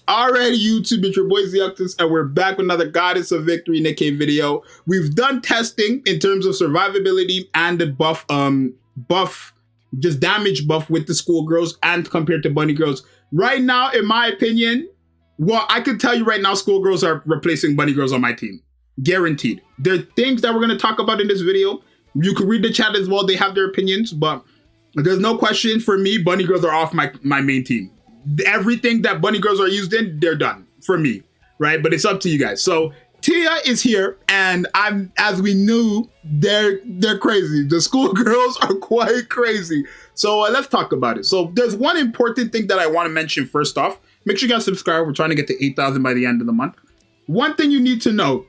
Alright, YouTube, it's your boy Zxous, and we're back with another Goddess of Victory Nikke video. We've done testing in terms of survivability and the just damage buff with the schoolgirls and compared to bunny girls. Right now, in my opinion, well, I can tell you right now, schoolgirls are replacing bunny girls on my team. Guaranteed. There are things that we're going to talk about in this video. You can read the chat as well. They have their opinions, but there's no question for me, bunny girls are off my main team. Everything that bunny girls are used in, they're done for me, right? But it's up to you guys. So Tia is here, and as we knew, they're crazy. The schoolgirls are quite crazy. So let's talk about it. So there's one important thing that I want to mention first off. Make sure you guys subscribe. We're trying to get to 8,000 by the end of the month. One thing you need to know,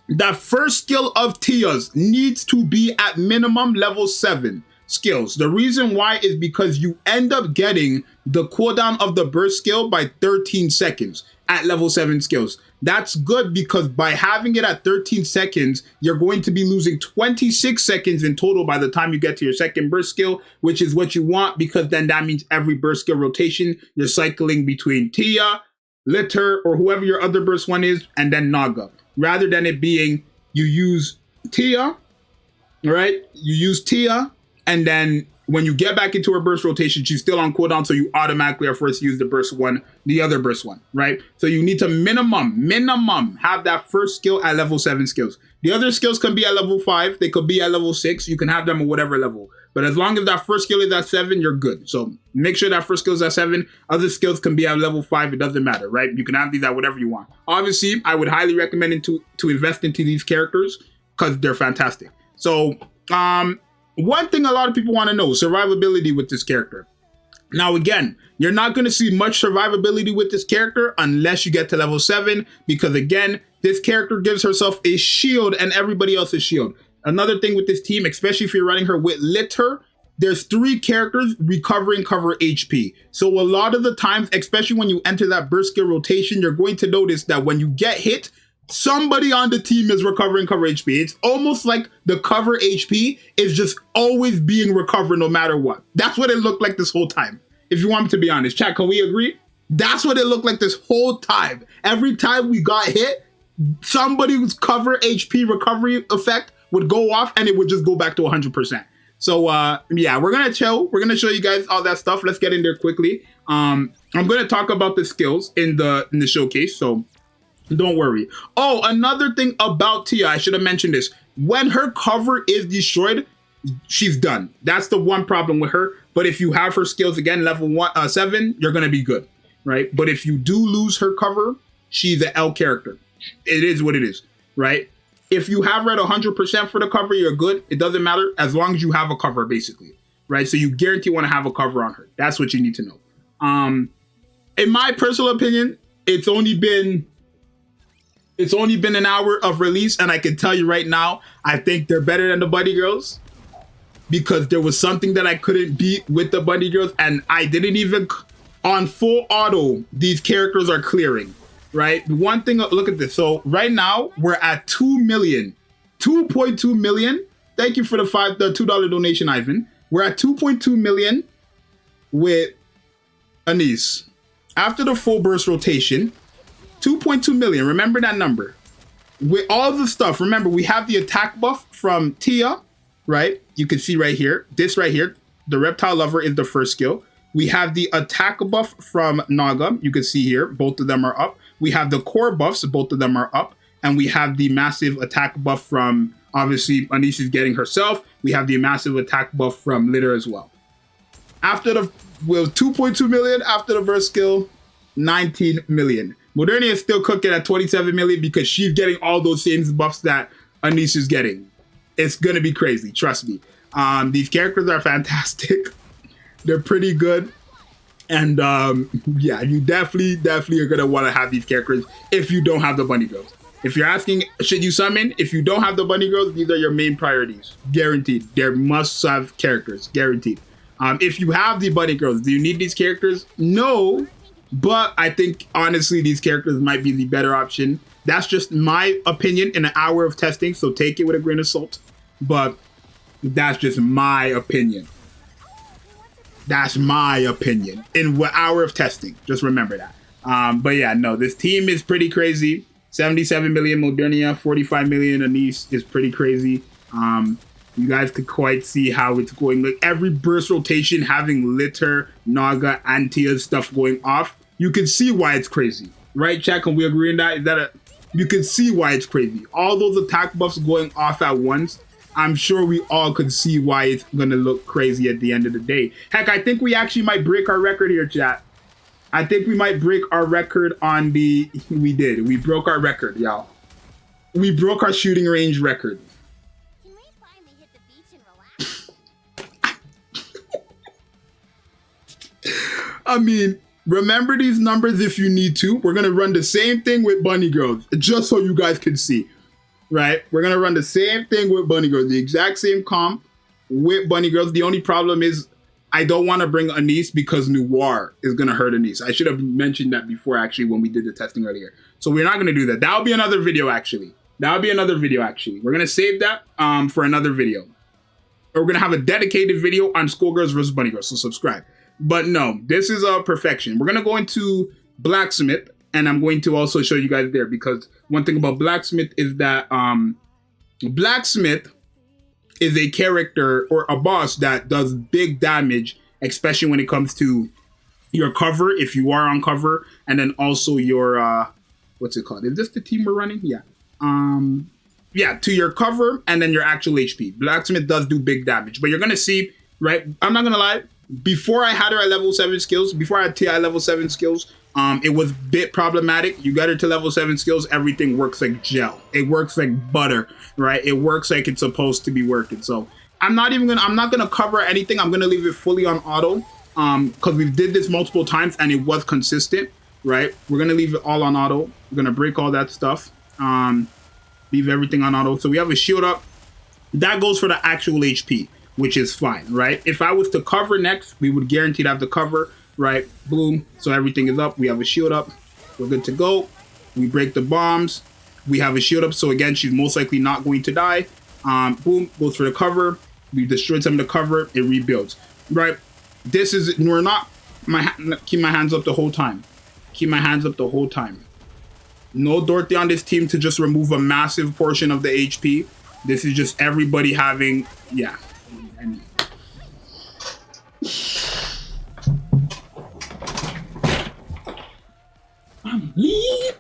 that first skill of Tia's needs to be at minimum level 7 skills. The reason why is because you end up getting the cooldown of the burst skill by 13 seconds at level 7 skills. That's good because by having it at 13 seconds, you're going to be losing 26 seconds in total by the time you get to your second burst skill, which is what you want, because then that means every burst skill rotation, you're cycling between Tia, Litter, or whoever your other burst one is, and then Naga. Rather than it being, you use Tia, right? You use Tia, and then when you get back into her burst rotation, she's still on cooldown, so you automatically are forced to use the burst one, the other burst one, right? So you need to minimum have that first skill at level 7 skills. The other skills can be at level 5, they could be at level 6, you can have them at whatever level. But as long as that first skill is at 7, you're good. So make sure that first skill is at 7. Other skills can be at level 5, it doesn't matter, right? You can have these at whatever you want. Obviously, I would highly recommend to invest into these characters because they're fantastic. So, one thing a lot of people want to know, survivability with this character. Now again, you're not going to see much survivability with this character unless you get to level 7, because again, this character gives herself a shield and everybody else a shield. Another thing with this team, especially if you're running her with Litter, there's 3 characters recovering cover HP. So a lot of the times, especially when you enter that burst skill rotation, you're going to notice that when you get hit, somebody on the team is recovering cover HP. It's almost like the cover HP is just always being recovered no matter what. That's what it looked like this whole time. If you want me to be honest, chat, can we agree? That's what it looked like this whole time. Every time we got hit, somebody's cover HP recovery effect would go off and it would just go back to 100%. So yeah, we're gonna chill. We're gonna show you guys all that stuff. Let's get in there quickly. I'm gonna talk about the skills in the showcase, so don't worry. Oh, another thing about Tia, I should have mentioned this. When her cover is destroyed, she's done. That's the one problem with her. But if you have her skills again, level 7, you're gonna be good, right? But if you do lose her cover, she's an L character. It is what it is, right? If you have her at 100% for the cover, you're good. It doesn't matter as long as you have a cover, basically, right? So you guarantee want to have a cover on her. That's what you need to know. In my personal opinion, it's only been an hour of release, and I can tell you right now, I think they're better than the bunny girls because there was something that I couldn't beat with the bunny girls, and I didn't even, on full auto, these characters are clearing, right? One thing, look at this. So right now, we're at 2 million, 2.2 million. Thank you for the $2 donation, Ivan. We're at 2.2 million with Anise. After the full burst rotation, 2.2 million, remember that number. With all the stuff, remember, we have the attack buff from Tia, right? You can see right here, this right here, the Reptile Lover is the first skill. We have the attack buff from Naga, you can see here, both of them are up. We have the core buffs, both of them are up. And we have the massive attack buff from, obviously, Anise is getting herself. We have the massive attack buff from Litter as well. After the, with 2.2 million, after the burst skill, 19 million. Modernia is still cooking at 27 million because she's getting all those same buffs that Anise is getting. It's gonna be crazy, trust me. These characters are fantastic. They're pretty good. And yeah, you definitely are gonna wanna have these characters if you don't have the bunny girls. If you're asking, should you summon? If you don't have the bunny girls, these are your main priorities. Guaranteed. They're must-have characters, guaranteed. If you have the bunny girls, do you need these characters? No. But I think, honestly, these characters might be the better option. That's just my opinion in an hour of testing, so take it with a grain of salt. But that's just my opinion. That's my opinion in an hour of testing. Just remember that. But yeah, no, this team is pretty crazy. 77 million Modernia, 45 million Anise is pretty crazy. You guys could quite see how it's going. Like every burst rotation having Litter, Naga, and Tia's stuff going off. You can see why it's crazy, right? Chat, can we agree on that? Is that you can see why it's crazy. All those attack buffs going off at once. I'm sure we all could see why it's gonna look crazy at the end of the day. Heck, I think we actually might break our record here, chat. I think we might break our record on the. We did. We broke our record, y'all. We broke our shooting range record. Can we finally hit the beach and relax? I mean, remember these numbers if you need to. We're gonna run the same thing with Bunny Girls, just so you guys can see. Right? We're gonna run the same thing with Bunny Girls, the exact same comp with Bunny Girls. The only problem is I don't want to bring Anise because Noir is gonna hurt Anise. I should have mentioned that before actually when we did the testing earlier. So we're not gonna do that. That'll be another video actually. We're gonna save that for another video. Or we're gonna have a dedicated video on Schoolgirls versus Bunny Girls. So subscribe. But no, this is perfection. We're gonna go into Blacksmith. And I'm going to also show you guys there because one thing about Blacksmith is that Blacksmith is a character or a boss that does big damage, especially when it comes to your cover, if you are on cover, and then also your, what's it called? Is this the team we're running? Yeah. Yeah, to your cover and then your actual HP. Blacksmith does do big damage, but you're going to see, right? I'm not going to lie. Before I had her at level 7 skills, before I had Tia at level 7 skills, it was a bit problematic. You got her to level 7 skills, everything works like gel. It works like butter, right? It works like it's supposed to be working. So I'm not gonna cover anything. I'm gonna leave it fully on auto, because we did this multiple times and it was consistent, right? We're gonna leave it all on auto. We're gonna break all that stuff. Leave everything on auto. So we have a shield up. That goes for the actual HP, which is fine, right? If I was to cover next, we would guarantee to have the cover. Right, boom, so everything is up. We have a shield up, we're good to go. We break the bombs, we have a shield up, so again, she's most likely not going to die. Boom, goes for the cover. We destroyed some of the cover, it rebuilds. Right, this is, we're not, keep my hands up the whole time. Keep my hands up the whole time. No Dorothy on this team to just remove a massive portion of the HP. This is just everybody having, yeah. Leave.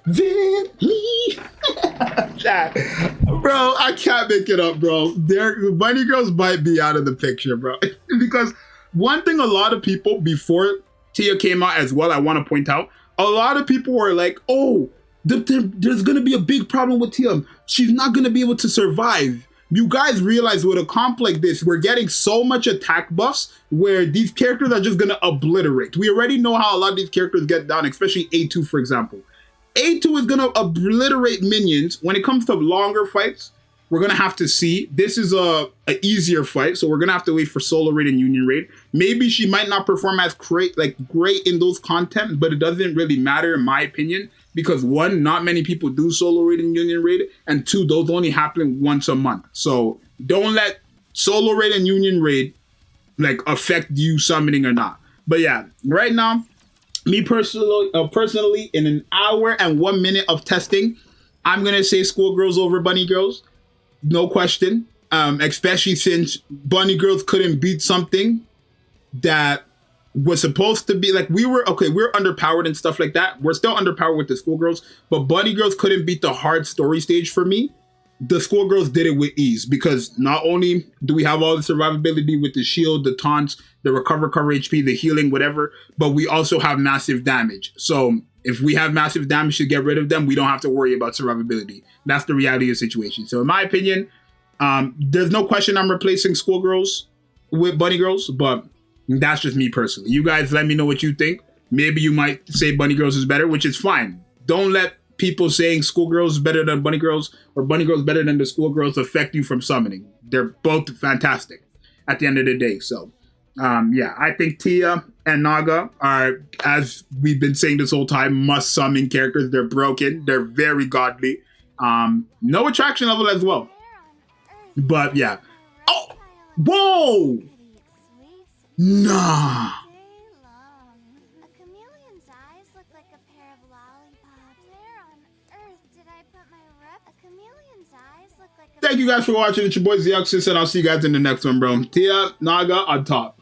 Chat. Bro, I can't make it up, bro. Bunny Girls might be out of the picture, bro. Because one thing a lot of people, before Tia came out as well, I want to point out, a lot of people were like, oh, there's going to be a big problem with Tia. She's not going to be able to survive. You guys realize with a comp like this, we're getting so much attack buffs where these characters are just going to obliterate. We already know how a lot of these characters get down, especially A2, for example. A2 is going to obliterate minions. When it comes to longer fights, we're going to have to see. This is a easier fight, so we're going to have to wait for Solo Raid and Union Raid. Maybe she might not perform as great in those content, but it doesn't really matter in my opinion. Because one, not many people do Solo Raid and Union Raid, and two, those only happen once a month. So don't let Solo Raid and Union Raid affect you summoning or not. But yeah, right now, me personally, in an hour and 1 minute of testing, I'm gonna say Schoolgirls over Bunny Girls, no question. Especially since Bunny Girls couldn't beat something that was supposed to be we're underpowered and stuff like that. We're still underpowered with the Schoolgirls, but Bunny Girls couldn't beat the hard story stage for me. The Schoolgirls did it with ease because not only do we have all the survivability with the shield, the taunts, the recover HP, the healing, whatever, but we also have massive damage. So if we have massive damage to get rid of them, we don't have to worry about survivability. That's the reality of the situation. So in my opinion, there's no question I'm replacing Schoolgirls with Bunny Girls, but that's just me personally. You guys let me know what you think. Maybe you might say Bunny Girls is better, which is fine. Don't let people saying Schoolgirls is better than Bunny Girls or Bunny Girls better than the Schoolgirls affect you from summoning. They're both fantastic at the end of the day. So, yeah, I think Tia and Naga are, as we've been saying this whole time, must summon characters. They're broken. They're very godly. No attraction level as well. But yeah. Oh, whoa! Nah. A chameleon's eyes look like a pair Thank you guys for watching. It's your boy Zxous, and I'll see you guys in the next one, bro. Tia Naga on top.